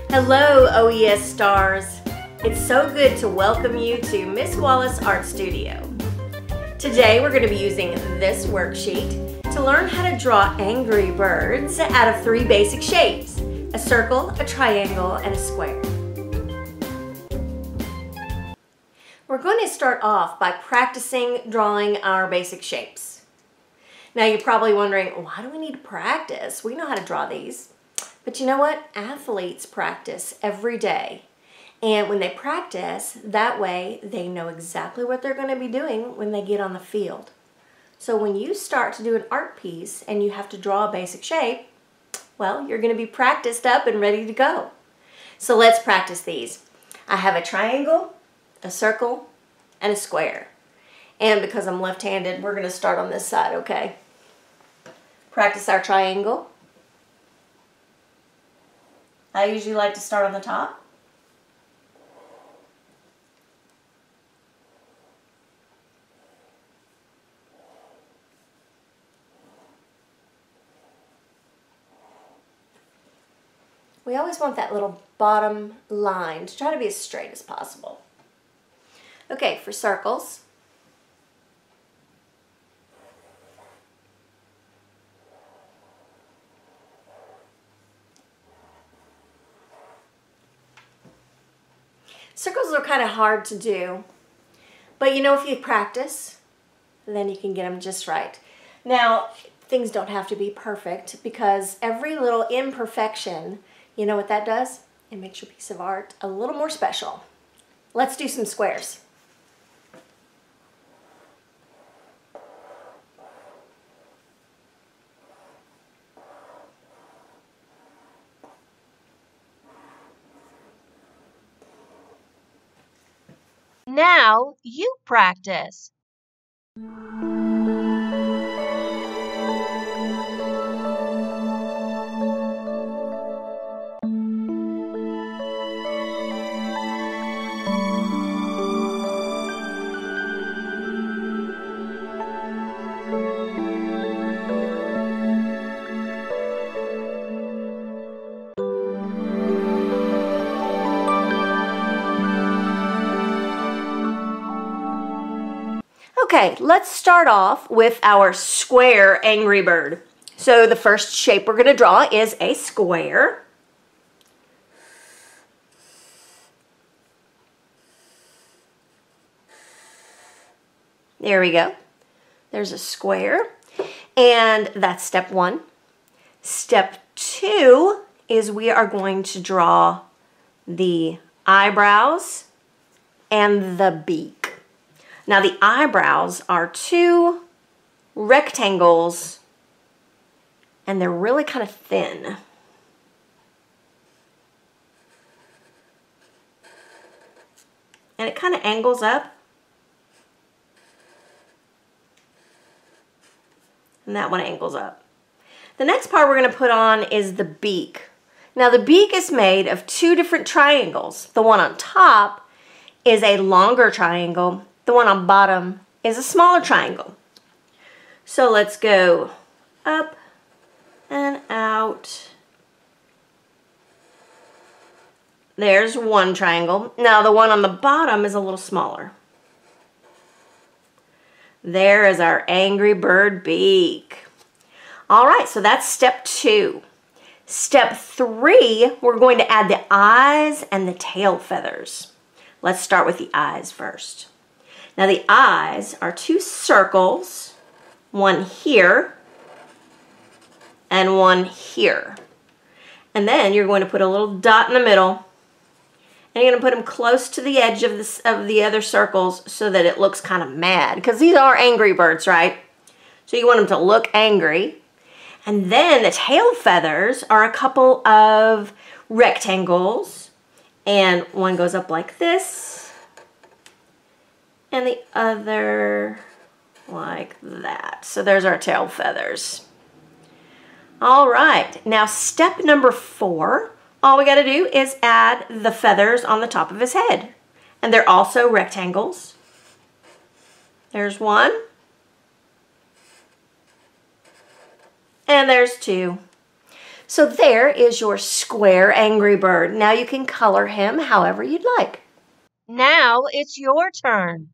Hello OES stars! It's so good to welcome you to Miss Wallace Art Studio. Today we're going to be using this worksheet to learn how to draw angry birds out of 3 basic shapes: a circle, a triangle, and a square. We're going to start off by practicing drawing our basic shapes. Now you're probably wondering, why do we need to practice? We know how to draw these. But you know what? Athletes practice every day. And when they practice, that way they know exactly what they're going to be doing when they get on the field. So when you start to do an art piece and you have to draw a basic shape, well, you're going to be practiced up and ready to go. So let's practice these. I have a triangle, a circle, and a square. And because I'm left-handed, we're going to start on this side, okay? Practice our triangle. I usually like to start on the top. We always want that little bottom line to try to be as straight as possible. Okay, for circles. Circles are kind of hard to do, but you know, if you practice, then you can get them just right. Now, things don't have to be perfect because every little imperfection, you know what that does? It makes your piece of art a little more special. Let's do some squares. Now you practice. Okay, let's start off with our square angry bird. So the first shape we're going to draw is a square. There we go. There's a square. And that's step 1. Step 2 is we are going to draw the eyebrows and the beak. Now the eyebrows are 2 rectangles and they're really kind of thin. And it kind of angles up. And that one angles up. The next part we're going to put on is the beak. Now the beak is made of 2 different triangles. The one on top is a longer triangle. The one on bottom is a smaller triangle. So let's go up and out. There's one triangle. Now the one on the bottom is a little smaller. There is our angry bird beak. All right, so that's step 2. Step 3, we're going to add the eyes and the tail feathers. Let's start with the eyes first. Now the eyes are 2 circles, one here and one here. And then you're going to put a little dot in the middle and you're going to put them close to the edge of the other circles so that it looks kind of mad, because these are angry birds, right? So you want them to look angry. And then the tail feathers are a couple of rectangles, and one goes up like this and the other like that. So there's our tail feathers. All right, now step number 4, all we got to do is add the feathers on the top of his head. And they're also rectangles. There's 1. And there's 2. So there is your square angry bird. Now you can color him however you'd like. Now it's your turn.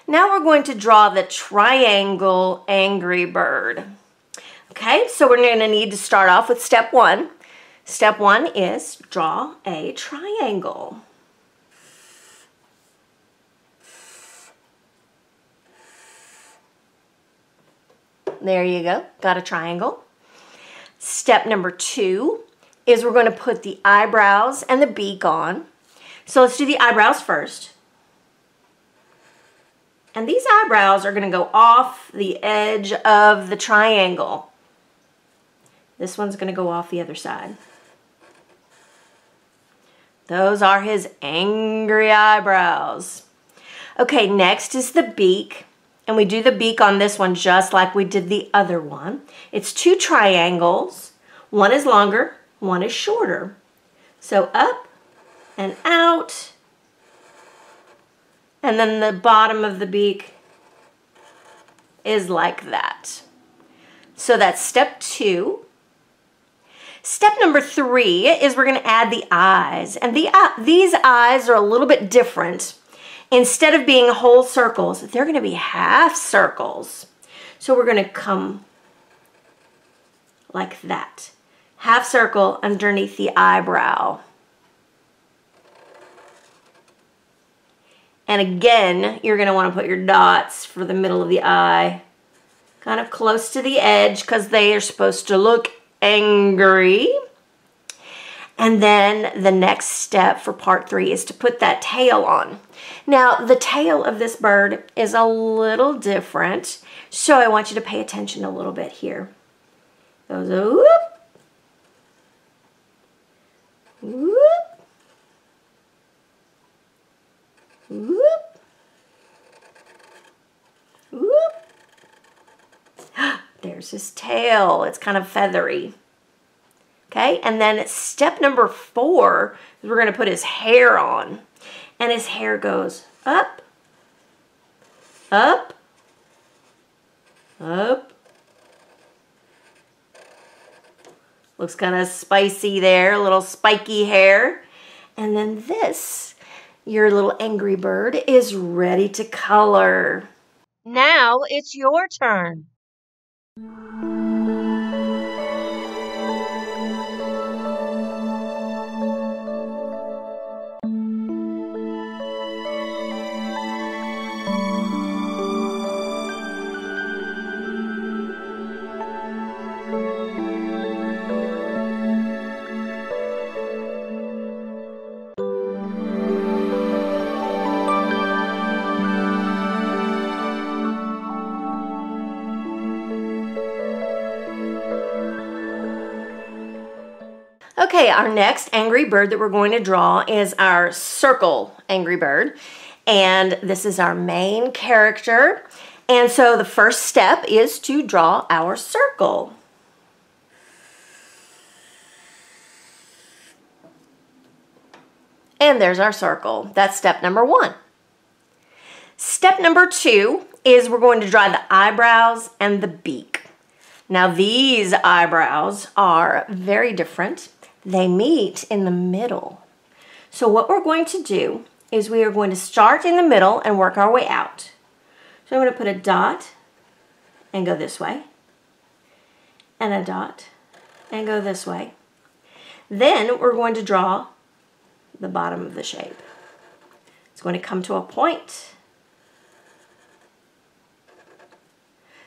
Now we're going to draw the triangle angry bird. Okay, so we're going to need to start off with step one. Step one is draw a triangle. There you go, got a triangle. Step number two is we're going to put the eyebrows and the beak on. So let's do the eyebrows first. And these eyebrows are going to go off the edge of the triangle. This one's going to go off the other side. Those are his angry eyebrows. Okay, next is the beak. And we do the beak on this one just like we did the other one. It's two triangles. One is longer, one is shorter. So up and out. And then the bottom of the beak is like that. So that's step two. Step number three is we're going to add the eyes. And these eyes are a little bit different. Instead of being whole circles, they're going to be half circles. So we're going to come like that. Half circle underneath the eyebrow. And again, you're going to want to put your dots for the middle of the eye. Kind of close to the edge because they are supposed to look angry. And then the next step for part three is to put that tail on. Now, the tail of this bird is a little different, so I want you to pay attention a little bit here. Goes a whoop, whoop, whoop, whoop. There's his tail. It's kind of feathery. Okay, and then step number four is we're going to put his hair on. And his hair goes up, up, up. Looks kind of spicy there, a little spiky hair. And then this, your little angry bird, is ready to color. Now it's your turn. Okay, our next angry bird that we're going to draw is our circle angry bird. And this is our main character. And so the first step is to draw our circle. And there's our circle. That's step number one. Step number two is we're going to draw the eyebrows and the beak. Now these eyebrows are very different. They meet in the middle. So what we're going to do is we are going to start in the middle and work our way out. So I'm going to put a dot and go this way, and a dot and go this way. Then we're going to draw the bottom of the shape. It's going to come to a point.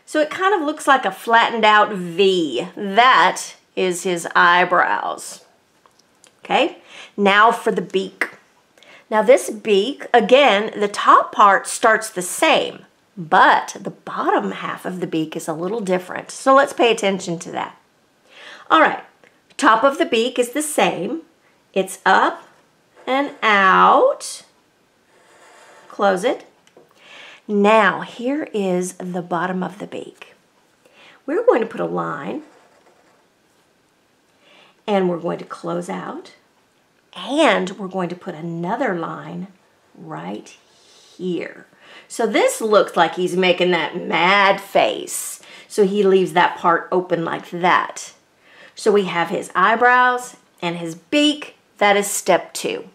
So it kind of looks like a flattened out V. That is his eyebrows. Okay, now for the beak. Now this beak, again, the top part starts the same. but the bottom half of the beak is a little different. So let's pay attention to that. All right, top of the beak is the same. It's up and out. Close it. Now here is the bottom of the beak. We're going to put a line and we're going to close out and we're going to put another line right here. So this looks like he's making that mad face. So he leaves that part open like that. So we have his eyebrows and his beak. That is step 2.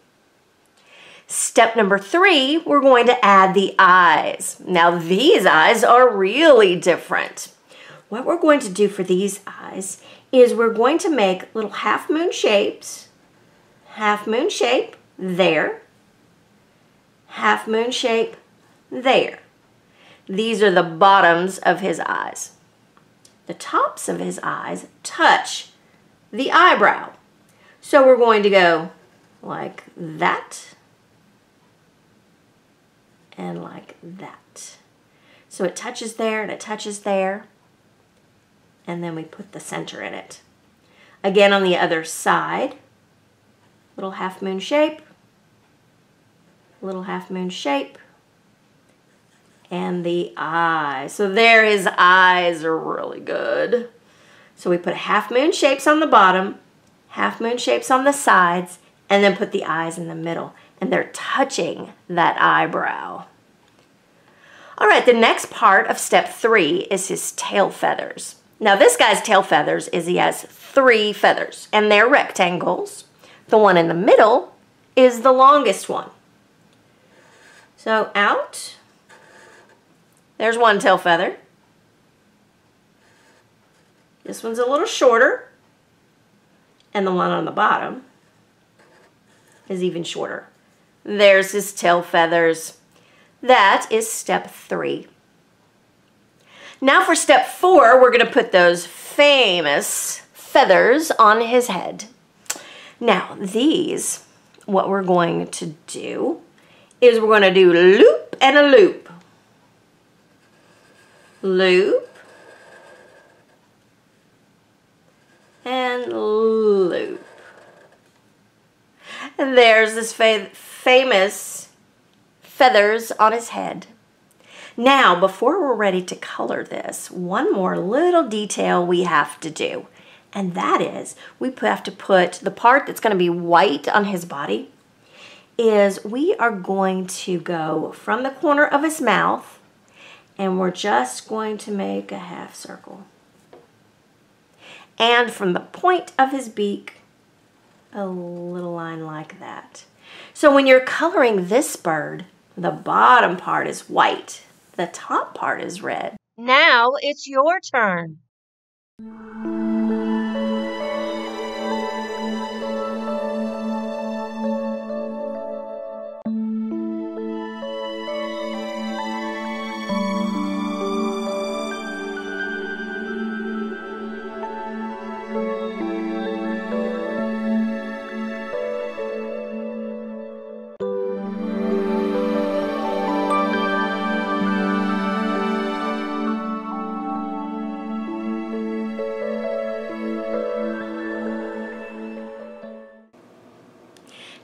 Step number 3, we're going to add the eyes. Now these eyes are really different. What we're going to do for these eyes is we're going to make little half moon shapes. Half moon shape there. Half moon shape there. These are the bottoms of his eyes. The tops of his eyes touch the eyebrow. So we're going to go like that and like that. So it touches there and it touches there. And then we put the center in it. Again on the other side, little half moon shape, little half moon shape, and the eye. So there his eyes are really good. So we put half moon shapes on the bottom, half moon shapes on the sides, and then put the eyes in the middle. And they're touching that eyebrow. All right, the next part of step 3 is his tail feathers. Now this guy's tail feathers is he has 3 feathers, and they're rectangles. The one in the middle is the longest one. So out. There's one tail feather. This one's a little shorter. And the one on the bottom is even shorter. There's his tail feathers. That is step 3. Now for step 4, we're going to put those famous feathers on his head. Now these, what we're going to do is we're going to do loop and a loop. Loop and loop. And there's this famous feathers on his head. Now, before we're ready to color this, one more little detail we have to do. And that is, we have to put the part that's going to be white on his body, is we are going to go from the corner of his mouth, and we're just going to make a half circle. And from the point of his beak, a little line like that. So when you're coloring this bird, the bottom part is white. The top part is red. Now it's your turn.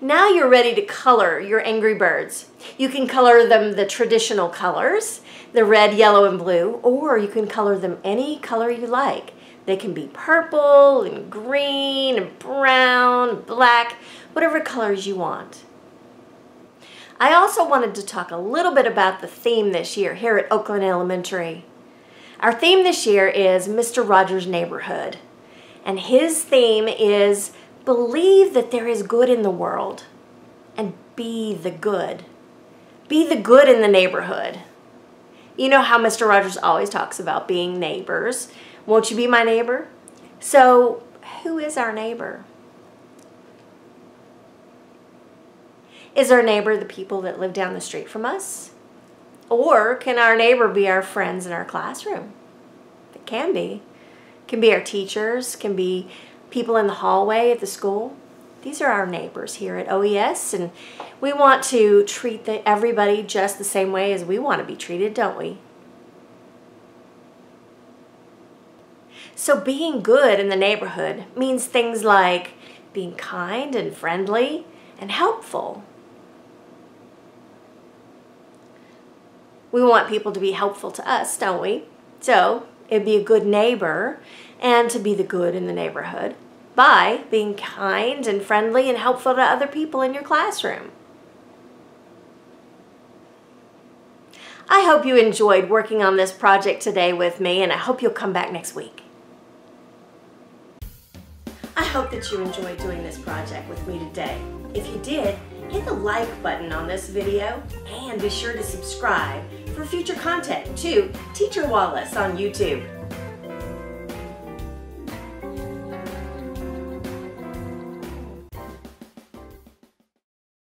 Now you're ready to color your Angry Birds. You can color them the traditional colors, the red, yellow, and blue, or you can color them any color you like. They can be purple and green and brown, black, whatever colors you want. I also wanted to talk a little bit about the theme this year here at Oakland Elementary. Our theme this year is Mr. Rogers' Neighborhood, and his theme is believe that there is good in the world and be the good. Be the good in the neighborhood. You know how Mr. Rogers always talks about being neighbors. Won't you be my neighbor? So, who is our neighbor? Is our neighbor the people that live down the street from us? Or can our neighbor be our friends in our classroom? It can be. It can be our teachers, can be people in the hallway at the school. These are our neighbors here at OES, and we want to treat everybody just the same way as we want to be treated, don't we? So being good in the neighborhood means things like being kind and friendly and helpful. We want people to be helpful to us, don't we? So it'd be a good neighbor and to be the good in the neighborhood by being kind and friendly and helpful to other people in your classroom. I hope you enjoyed working on this project today with me, and I hope you'll come back next week. I hope that you enjoyed doing this project with me today. If you did, hit the like button on this video and be sure to subscribe for future content to Teacher Wallace on YouTube.